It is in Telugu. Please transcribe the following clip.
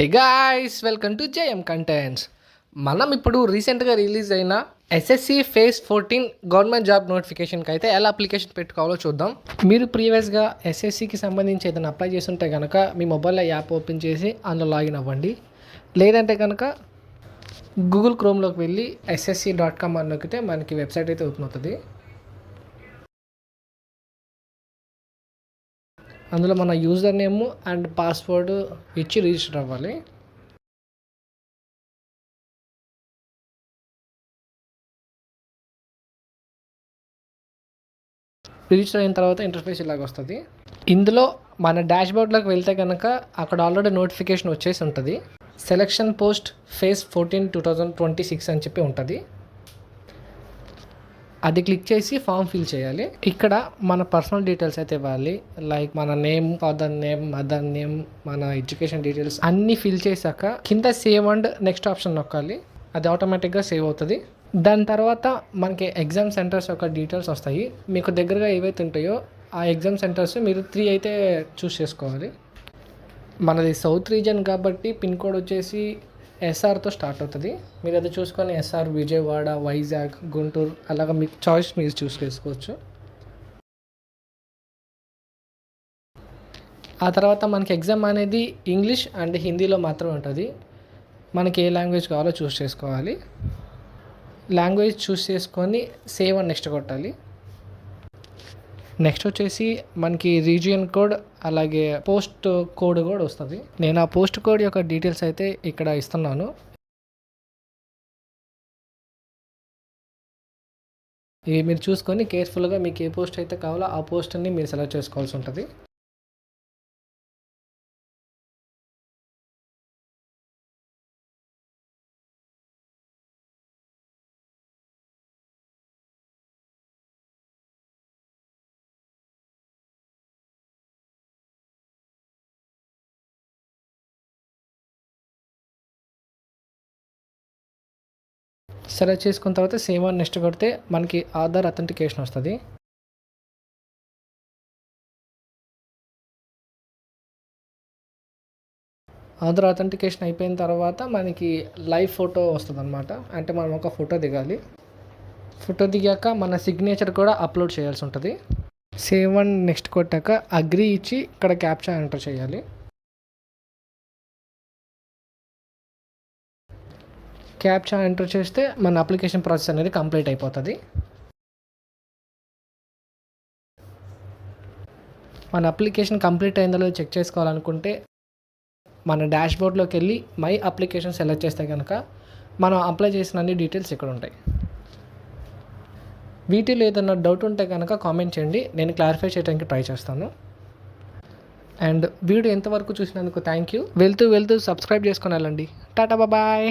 Hey guys, welcome to JM contents. మనం ఇప్పుడు రీసెంట్గా రిలీజ్ అయిన ఎస్ఎస్సి ఫేజ్ 14 గవర్నమెంట్ జాబ్ నోటిఫికేషన్కి అయితే ఎలా అప్లికేషన్ పెట్టుకోవాలో చూద్దాం. మీరు ప్రీవియస్గా ఎస్ఎస్సికి సంబంధించి ఏదైనా అప్లై చేస్తుంటే కనుక మీ మొబైల్లో యాప్ ఓపెన్ చేసి అందులో లాగిన్ అవ్వండి. లేదంటే కనుక గూగుల్ క్రోమ్లోకి వెళ్ళి ssc.com అని నొక్కితే మనకి వెబ్సైట్ అయితే ఓపెన్ అవుతుంది. అందులో మన యూజర్ నేమ్ అండ్ పాస్వర్డ్ ఇచ్చి రిజిస్టర్ అవ్వాలి. రిజిస్టర్ అయిన తర్వాత ఇంటర్ఫేస్ ఇలాగ వస్తుంది. ఇందులో మన డాష్బోర్డ్లోకి వెళ్తే కనుక అక్కడ ఆల్రెడీ నోటిఫికేషన్ వచ్చేసి ఉంటుంది. సెలక్షన్ పోస్ట్ ఫేజ్ 14 2026 అని చెప్పి ఉంటుంది. అది క్లిక్ చేసి ఫామ్ ఫిల్ చేయాలి. ఇక్కడ మన పర్సనల్ డీటెయిల్స్ అయితే ఇవ్వాలి. లైక్ మన name, father name, mother name, మన ఎడ్యుకేషన్ డీటెయిల్స్ అన్నీ ఫిల్ చేశాక కింద సేవ్ అండ్ నెక్స్ట్ ఆప్షన్ నొక్కాలి. అది ఆటోమేటిక్గా సేవ్ అవుతుంది. దాని తర్వాత మనకి ఎగ్జామ్ సెంటర్స్ యొక్క డీటెయిల్స్ వస్తాయి. మీకు దగ్గరగా ఏవైతే ఉంటాయో ఆ ఎగ్జామ్ సెంటర్స్ మీరు 3 అయితే చూస్ చేసుకోవాలి. మనది సౌత్ రీజన్ కాబట్టి పిన్ కోడ్ వచ్చేసి ఎస్ఆర్తో స్టార్ట్ అవుతుంది. మీరు అది చూసుకొని ఎస్ఆర్, విజయవాడ, వైజాగ్, గుంటూరు అలాగా మీ చాయిస్ మీరు చూస్ చేసుకోవచ్చు. ఆ తర్వాత మనకి ఎగ్జామ్ అనేది ఇంగ్లీష్ అండ్ హిందీలో మాత్రమే ఉంటుంది. మనకి ఏ లాంగ్వేజ్ కావాలో చూస్ చేసుకోవాలి. లాంగ్వేజ్ చూస్ చేసుకొని సేవ్ అండ్ నెక్స్ట్ కొట్టాలి. నెక్స్ట్ వచ్చేసి మనకి రీజియన్ కోడ్ అలాగే పోస్ట్ కోడ్ కూడా వస్తుంది. నేను ఆ పోస్ట్ కోడ్ యొక్క డీటెయిల్స్ అయితే ఇక్కడ ఇస్తున్నాను. ఇవి మీరు చూసుకొని కేర్ఫుల్గా మీకు ఏ పోస్ట్ అయితే కావాలో ఆ పోస్ట్ని మీరు సెలెక్ట్ చేసుకోవాల్సి ఉంటుంది. సెలెక్ట్ చేసుకున్న తర్వాత సేవ్ అని నెక్స్ట్ కొడితే మనకి ఆధార్ అథెంటికేషన్ వస్తుంది. ఆధార్ అథెంటికేషన్ అయిపోయిన తర్వాత మనకి లైవ్ ఫోటో వస్తుంది అనమాట. అంటే మనం ఒక ఫోటో దిగాలి. ఫోటో దిగాక మన సిగ్నేచర్ కూడా అప్లోడ్ చేయాల్సి ఉంటుంది. సేవ్ అండ్ నెక్స్ట్ కొట్టాక అగ్రీ ఇచ్చి ఇక్కడ క్యాప్చా ఎంటర్ చేయాలి. క్యాప్చా ఎంటర్ చేస్తే మన అప్లికేషన్ ప్రాసెస్ అనేది కంప్లీట్ అయిపోతుంది. మన అప్లికేషన్ కంప్లీట్ అయిందో చెక్ చేసుకోవాలనుకుంటే మన డాష్బోర్డ్లోకి వెళ్ళి మై అప్లికేషన్ సెలెక్ట్ చేస్తే కనుక మనం అప్లై చేసిన అన్ని డీటెయిల్స్ ఇక్కడ ఉంటాయి. వీటిలో ఏదైనా డౌట్ ఉంటే కనుక కామెంట్ చేయండి, నేను క్లారిఫై చేయడానికి ట్రై చేస్తాను. అండ్ వీడియో ఎంతవరకు చూసినందుకు థ్యాంక్ యూ. వెళ్తూ సబ్స్క్రైబ్ చేసుకొని వెళ్ళండి. టాటా బాయ్.